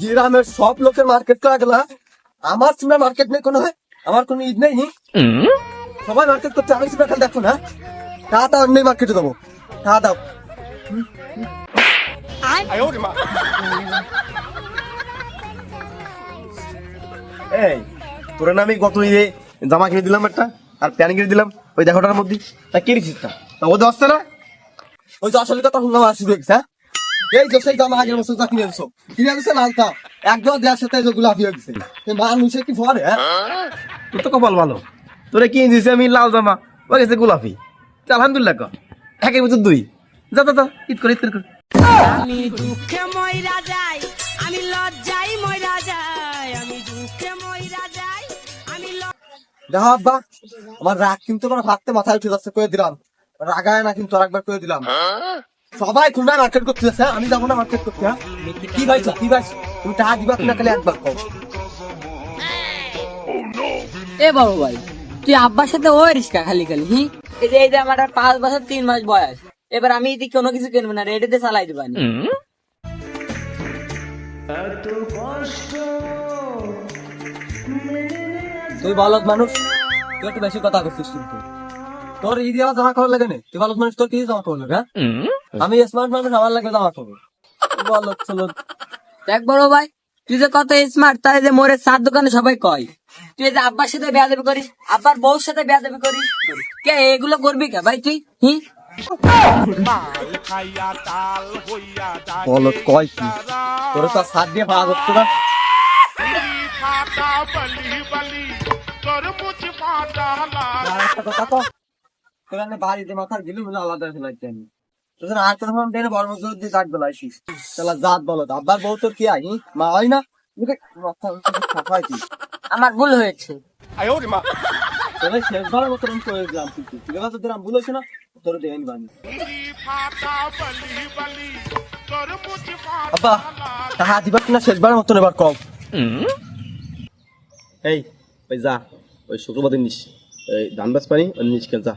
গ্রামের সব লোকের মার্কেট করা গেল, আমার সিমা মার্কেট নেই কোনো, আমার কোনো ঈদ নেই, সবাই মার্কেট করছে, আমি সিমা খালি দেখো না, টাকা অন্য মার্কেটে দেবো, টাকা দাও। এই তোরা না আমি গত ঈদে জামা কিনে দিলাম একটা আর প্যান্ট কিনে দিলাম, ওই দেখোটার মধ্যে তা কি রিসিস তা ওদের আসছে না? ওই যে আসলে কথা শুনলাম আসবে, হ্যাঁ এই যে সেই জামা আগের বছর কিনে দিছো, কিনে দিচ্ছে লালটা একদম দেওয়ার সাথে গোলাপি হয়ে গেছে, মানুষে কি ভরে? হ্যাঁ তোর তো কপাল ভালো, তোরে কিনে দিয়েছি আমি লাল জামা, ও গেছে গোলাপি। আলহামদুলিল্লাহ ক একের ভিতর দুই, যা যা ঈদ করে ঈদ করে। আমি দুঃখে মইরা যাই, আমি লজ্জায় মইরা যাই, আমি দুঃখে মইরা যাই, আমি দেখো আব্বা, আমার রাগ কিন্তু আমার ভাবতে মাথায় উঠে যাচ্ছে, করে দিলাম রাগায় না কিন্তু আরেকবার করে দিলাম। সবাই খুলনা মার্কেট করতে যাচ্ছে, আমি যাবো না মার্কেট করতে। হ্যাঁ কি ভাইছো কি ভাইছো, তুমি টাকা দিবা কিনা খালি একবার কও। এ বাবু ভাই, তুই আব্বার সাথে ওই রিস্কা খালি খালি এই যে আমার আর 5 বছর 3 মাস বয়স, এবার আমি যদি কোনো কিছু কিনবো না, রেডিতে চালাই দিবানি। তুই বলত মানুষ, তুই একটু বেশি কথা করছিস কিন্তু, তোর ঈদ আমার জামা খাওয়ার লাগে না, তুই বলত মানুষ, তোর কি জামা খাওয়ার লাগে? আমি স্মার্ট মানুষ, আমার লাগে জামা খাবো, বলত চলো। দেখ বড় ভাই, তুই যে কত স্মার্ট, তাই যে মোরে চার দোকানে সবাই কয়, তুই যে আব্বার সাথে বেয়াদবি করিস, আব্বার বউর সাথে বেয়াদবি করিস, কে এগুলো করবি কে ভাই তুই? বলত কয় কি, তোর তো সাত দিয়ে পাওয়া যাচ্ছে না। আর একটা কথা তো, তোর এনে বাড়িতে মাথার গেলু বলে আলাদা ফেলাইতে আমি তোর আর কোনো ফোন দেনে বড় মজুর দিয়ে কাট বেলাইছিস, তাহলে জাত বলত আব্বার বউ তোর কি আই মা হয় না, মুখে মাথা খাফাই তুই। আমার ভুল হয়েছে। তোর শেষবার মতো আমি করে দিলাম, কিন্তু ঠিক আছে তোর ভুল হয়েছে না, তোর দেন বানি। আব্বা টাকা দিবা কিনা শেষবার মতন এবার কম। এই ওই যা ওই শুক্রবার দিন নিস, ওই ধান বাজ পানি ওই নিস কেন যা।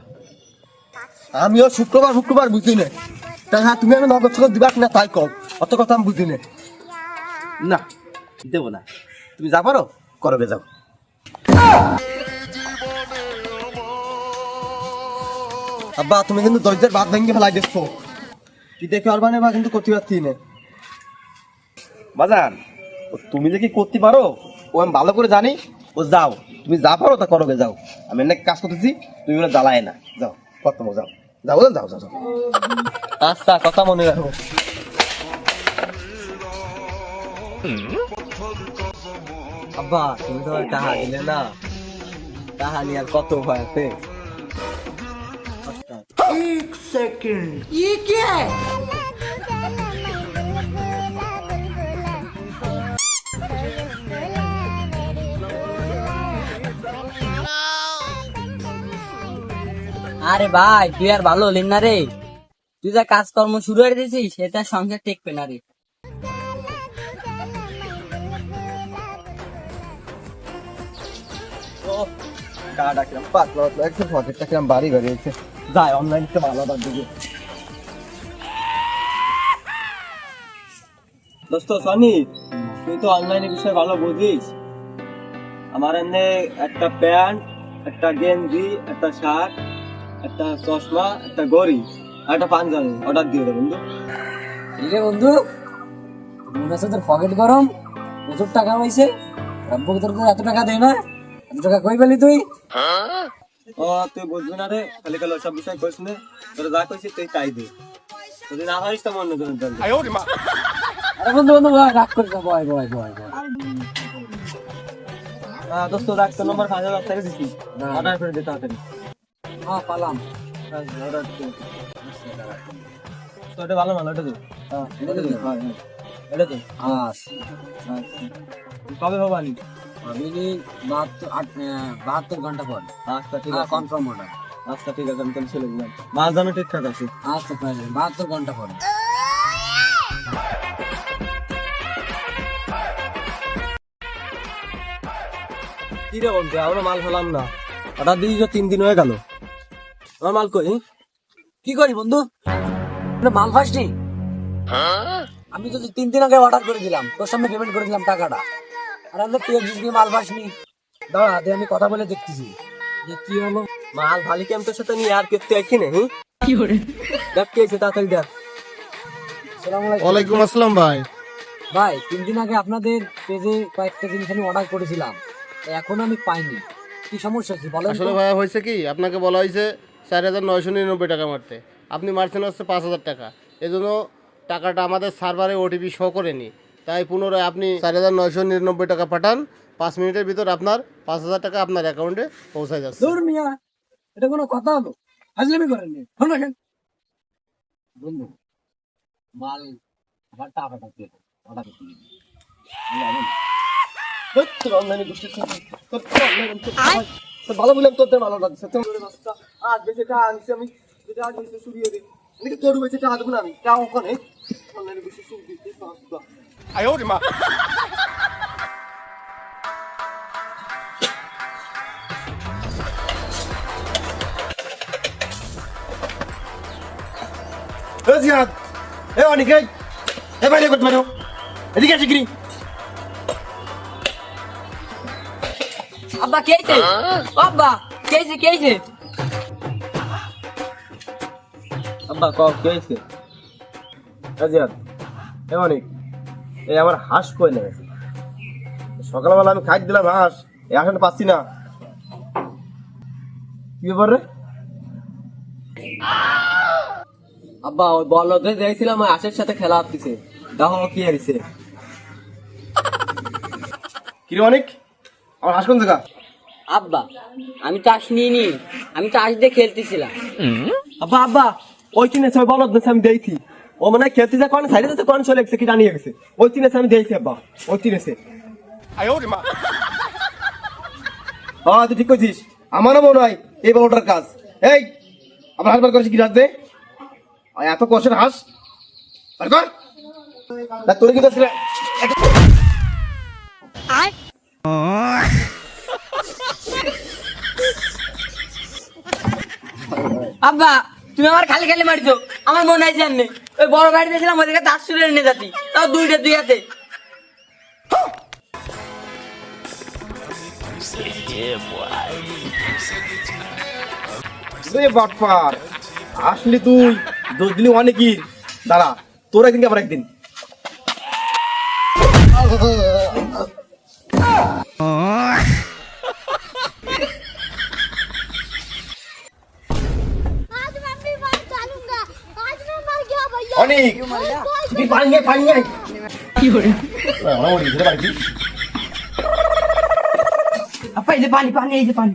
আমিও শুক্রবার শুক্রবার বুঝি না, টাকা তুমি আমি নগদ নগদ দিবা কিনা তাই কম, অত কথা আমি বুঝি না। না দেবো না, তুমি যা পারো করবে যাও। আব্বা তুমি কিন্তু দরজার বাদ ভেঙে ফেলাই দিচ্ছ, কি দেখে আর মানে বা কিন্তু করতে পারছি না। বাজান ও তুমি যে কি করতে পারো ও আমি ভালো করে জানি, ও যাও তুমি যা পারো তা করবে যাও, আমি অনেক কাজ করতেছি, তুমি ওরা জ্বালায় না, যাও কত যাও যাও যাও যাও যাও। আচ্ছা কথা মনে রাখো। আব্বা তুমি তো টাকা দিলে না, টাকা নিয়ে আর কত ভয় আছে। আরে ভাই তুই আর ভালো হলি না রে, তুই যা কাজকর্ম শুরু করে দিয়েছিস সেটা সংসার টেকবে না রে। টাকাটা কিরম পাতলা পাতলা একদম, পকেটটা কিরম বাড়ি বাড়ি আছে, যাই অনলাইন তো ভালো তার দিকে। দোস্ত সনি, তুই তো অনলাইনের বিষয়ে ভালো বুঝিস, আমার এনে একটা প্যান্ট, একটা গেঞ্জি, একটা শার্ট, একটা চশমা, একটা ঘড়ি আর একটা পাঞ্জাবি অর্ডার দিয়ে দেবো বন্ধু। রে বন্ধু, মনে হচ্ছে তোর পকেট গরম, প্রচুর টাকা হয়েছে, রব্বু তোর এত টাকা দেয় না, এত টাকা কই পেলি তুই? ও তুই বুঝবি না রে, খালি খালি সব বিষয় কইস না, তোর যা কইছিস তুই তাই দে, যদি না পারিস তো মনে করেন। আরে বন্ধু বন্ধু ভাই রাগ করিস না, বয় বয় বয় বয়। দোস্ত রাখতো নম্বর 5000 টাকা দিছি, অর্ডার করে দে তাড়াতাড়ি। হ্যাঁ পালাম। অর্ডার দে, তো এটা ভালো মাল, এটা দে। হ্যাঁ এটা দে, হ্যাঁ এটা দে। আচ্ছা কবে হবানি? আমি 72 ঘন্টা পর। আচ্ছা ঠিক আছে, কনফার্ম অর্ডার। আচ্ছা ঠিক আছে, আমি তাহলে চলে গেলাম, মাল জানো ঠিকঠাক আছে। আচ্ছা 72 ঘন্টা পর। কি রে বন্ধু, আমরা মাল ফেলাম না, অর্ডার দিয়ে 3 দিন হয়ে গেল, আমার মাল কই? কি করি বন্ধু, মাল ফাসনি? আমি তো 3 দিন আগে অর্ডার করে দিলাম, তোর সামনে পেমেন্ট করে দিলাম টাকাটা, আর আমরা তুই একদিন দিয়ে মাল পাসনি। দাঁড়া দে, আমি কথা বলে দেখতেছি যে কি হলো। মাল ভালি কেম তোর সাথে নিয়ে আর করতে আইছি না? দেখ কি হয়েছে, তাড়াতাড়ি দেখ। আসসালামু আলাইকুম। ওয়ালাইকুম আসসালাম ভাই। ভাই 3 দিন আগে আপনাদের পেজে কয়েকটা জিনিস আমি অর্ডার করেছিলাম, তো এখনো আমি পাইনি। কি সমস্যা কি বলেন তো? আসলে ভাইয়া হয়েছে কি, আপনাকে বলা হয়েছে 4,999 টাকা মারতে, আপনি মারছেন হচ্ছে 5,000 টাকা। এজন্য টাকাটা আমাদের সার্ভারে ওটিপি শো করেনি, তাই পুনরায় আপনি 4,999 টাকা পাঠান। 5 মিনিটের ভিতর আপনার 5,000 টাকা আপনার অ্যাকাউন্টে পৌঁছে যাচ্ছে। দূর মিয়া, এটা কোনো কথা হলো? হাজলামি করেন নি, ফোন রাখেন। বন্ধু, মাল আবার টাকাটা দিয়ে দাও, অর্ডার করতে দিবি। তোর অনলাইনে গুছিয়ে তোর ভালো বললাম, তোর ভালো লাগছে। আজ বেশি টাকা আনছি আমি, যেটা আজ বেশি শুরিয়ে দিই। নাকি তোর বেশি টাকা দেবো না আমি, টাকা ওখানে অনলাইনে বেশি শুরু দিতে। জিহাদ, এ অনেক এ বাইরে করতে পারো, এদিকে আসি কিনি। আব্বা কে আইছে? ও আব্বা কে আইছে, কে আইছে? আব্বা ক কে হয়েছে? জিহাদ, এ অনেক, এই আমার হাঁস কই না? সকালবেলা আমি খাই দিলাম হাঁস, এই হাঁসটা পাচ্ছি না। কি ব্যাপার রে? আব্বা ওই বলদে দেখছিলাম ওই হাঁসের সাথে খেলা হচ্ছে, দেখো কি হয়েছে। কিরে অনেক, আমার হাঁস কোন জায়গা? আব্বা আমি টাস নিয়ে নি, আমি টাস দিয়ে খেলতেছিলাম। আব্বা আব্বা ওই চিনেছে, ওই বলদ দেশে আমি দেখছি, ও মানে খেলতে যা কোন সাইডে যাচ্ছে, কোন চলে গেছে, কি জানিয়ে গেছে, ওই চিনেছে আমি দেখছি আব্বা, ওই চিনেছে। হ্যাঁ তুই ঠিক করছিস, আমারও মনে হয় এই বলটার কাজ। এই আমার হাঁস বার করেছি কি রাখবে, এত কষের হাঁস বার কর। দেখ তোর কিন্তু আজকে আব্বা তুমি আমার খালি খালি মারিছো, আমার মনে আছে জানি ওই বড় বাড়ি দিয়েছিলাম, ওদেরকে দাঁত শুলে এনে যাতি, তাও দুইটা দুই হাতে। বাটপার আসলি তুই, দোষ দিলি অনেকই। দাঁড়া তোর একদিন আবার একদিন। आज मैं अपनी बात डालूंगा। आज मैं मर गया भैया। অনেক তুই পানি নিয়ে পানি নিয়ে কি করে বাড়ি। আপা এই যে পানি, পানি এই যে পানি।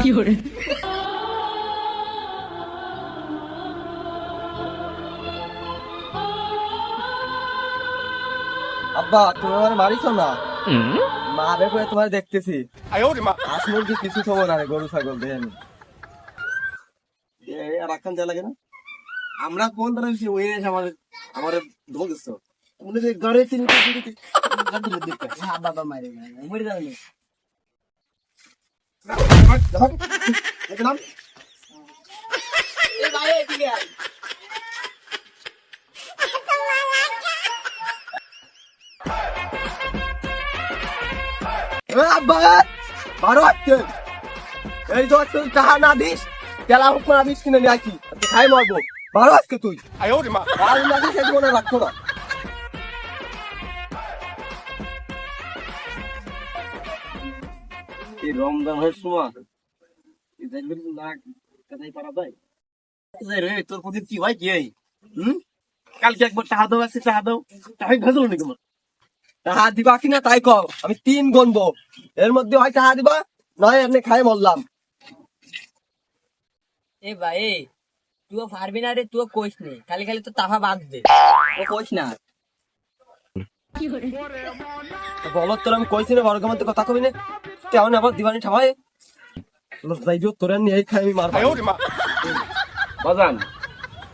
কি করে আব্বা তুমি আমার মারিছো না, মারে করে তোমার দেখতেছি। হাঁস মুরগি কিছু খাবো না রে, গরু ছাগল দেখে আমি। আর রাখান যা লাগে না, আমরা কোন ধরনের ওই আমাদের আমার ঢোক দিচ্ছ মনে হয় ঘরে তিনি বাবা মারে মরে যাবে এই তো তুই টাকা না দিস, তেলা হোক না দিস কিনে নিয়ে আসি, খাই মারবো। বারো আজকে তুই না দিস, এই মনে রাখতো না। এই রমজান হয়ে সময় তোর প্রদীপ কি হয় কি? কালকে একবার টাকা দাও আছে, টাকা দাও, টাকা ভেজলো নাকি তোমার? টাকা দিবা কিনা তাই কও, আমি 3 গনবো, এর মধ্যে হয় টাকা দিবা, নয় এমনি খাই মরলাম। এ ভাই তুই পারবি না রে, তুই কইস নে, খালি খালি তো তাফা বাঁধ দে, ও কইস না। বলত তোর আমি কইছি না বড় মধ্যে কথা কবি না, তেমন আবার দিবানি ঠামাই যাইব তোর নিয়ে খাই আমি মারবো। বাজান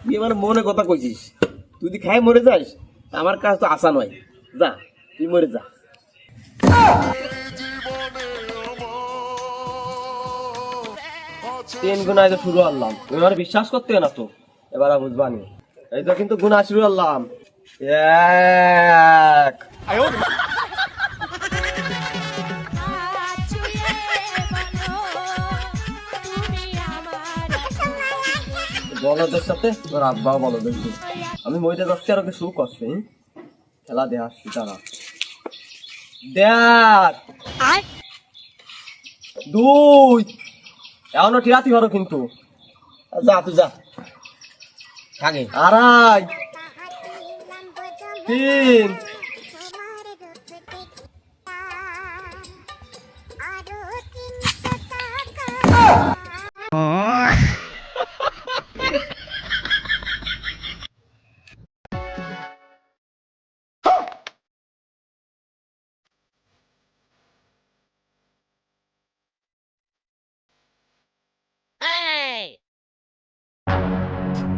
তুই আমার মনে কথা কইছিস, তুই যদি খাই মরে যাস আমার কাজ তো আশা নয়, যা তুই মরে যা। 3 গুণায় তো শুরু করলাম, তুমি আমার বিশ্বাস করতে না তো, এবার আর বুঝবানি। এই তো কিন্তু গুণা শুরু করলাম। 1 বলদের সাথে তোর আব্বাও বলদের, আমি মইটা যাচ্ছি আর ওকে শুরু করছি, খেলা দেয়া আসছি তারা দেখ 2 এখনো ঠিরাতি পারো কিন্তু, যা তুই যা থাকে 2.5 3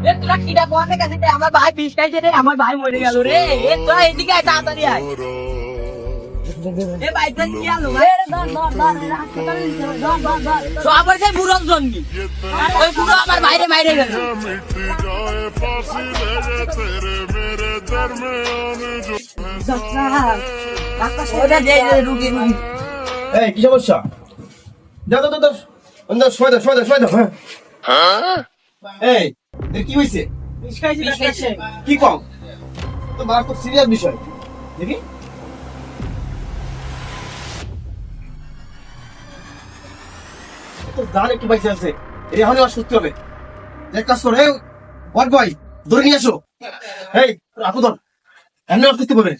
এ তোরা কিডা কোয়ানে কাছে রে, আমার ভাই বিষ খাইছে রে, আমার ভাই মরে গেল রে। এ তোরা এদিকে আয়, তাড়াতাড়ি আয়। এ ভাইটা কি আলো ভাই? সব হয়েছে বুড়োর জন্য, ওই বুড়ো আমার বাইরে মাইরে গেল। ওটা দে রুগী রুগী। এই কি সমস্যা? যা যা যা অন্য সময় দাও হ্যাঁ। এই এর কি হইছে? বিষ খাইছে। কি কম? তো বার তো সিরিয়াস বিষয় দেখি। তো জান একটু পাইছে আছে, এই এখনই অসুস্থ হবে। এক কাজ করো, এই ওয়ার্ড বয় ধরে নিয়ে আসো। এই রাখো ধর, এমনি অসুস্থ হবে।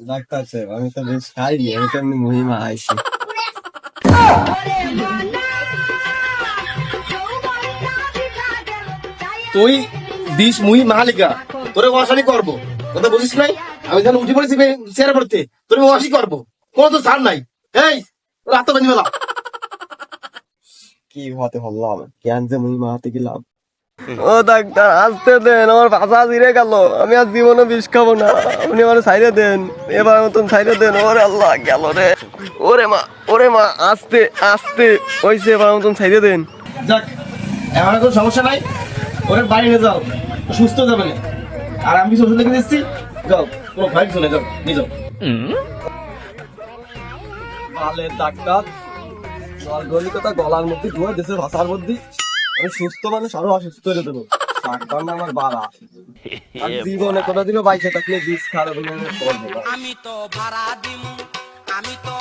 ডাক্তার সাহেব, আমি তো বেশ খাইনি, আমি তো এমনি মহিমা আইছি। তুই দিস মুই মালিকা, তোরে ওয়াশানি করবো, কথা বুঝিস নাই? আমি যখন উঠে পড়েছি চেয়ারে পড়তে, তোরে ওয়াশি করবো, কোনো তো ছাড় নাই। এই রাত বান্ধি মেলা কি হতে হলাম, কেন যে মহিমা হাতে গেলাম। ও ডাক্তার, আসতে দেন, আমার ভাষা জিরে গেল, আমি আর জীবনে বিষ খাবো না, আপনি আমার ছাইরে দেন, এবার মতন ছাইরে দেন। ওরে আল্লাহ, গেল রে, ওরে মা, আস্তে আস্তে হইছে, এবার মতন ছাইরে দেন। যাক, এখন কোনো সমস্যা নাই, ওরে বাড়ি নিয়ে যাও, সুস্থ যাবে না। আর আমি কিছু ওষুধ লিখে দিচ্ছি, যাও, কোনো ভয় কিছু নেই, যাও নিয়ে যাও। ভালের ডাক্তার, গলি কথা গলার মধ্যে ধোয়া দেশের ভাষার মধ্যে, আমি সুস্থ মানুষ আরো অসুস্থ হয়ে দেবো। ডাক্তার না আমার বাড়া, আর জীবনে কোনোদিনও বাইসে থাকলে বিষ খাওয়ার করবো না। আমি তো ভাড়া দিমু, আমি তো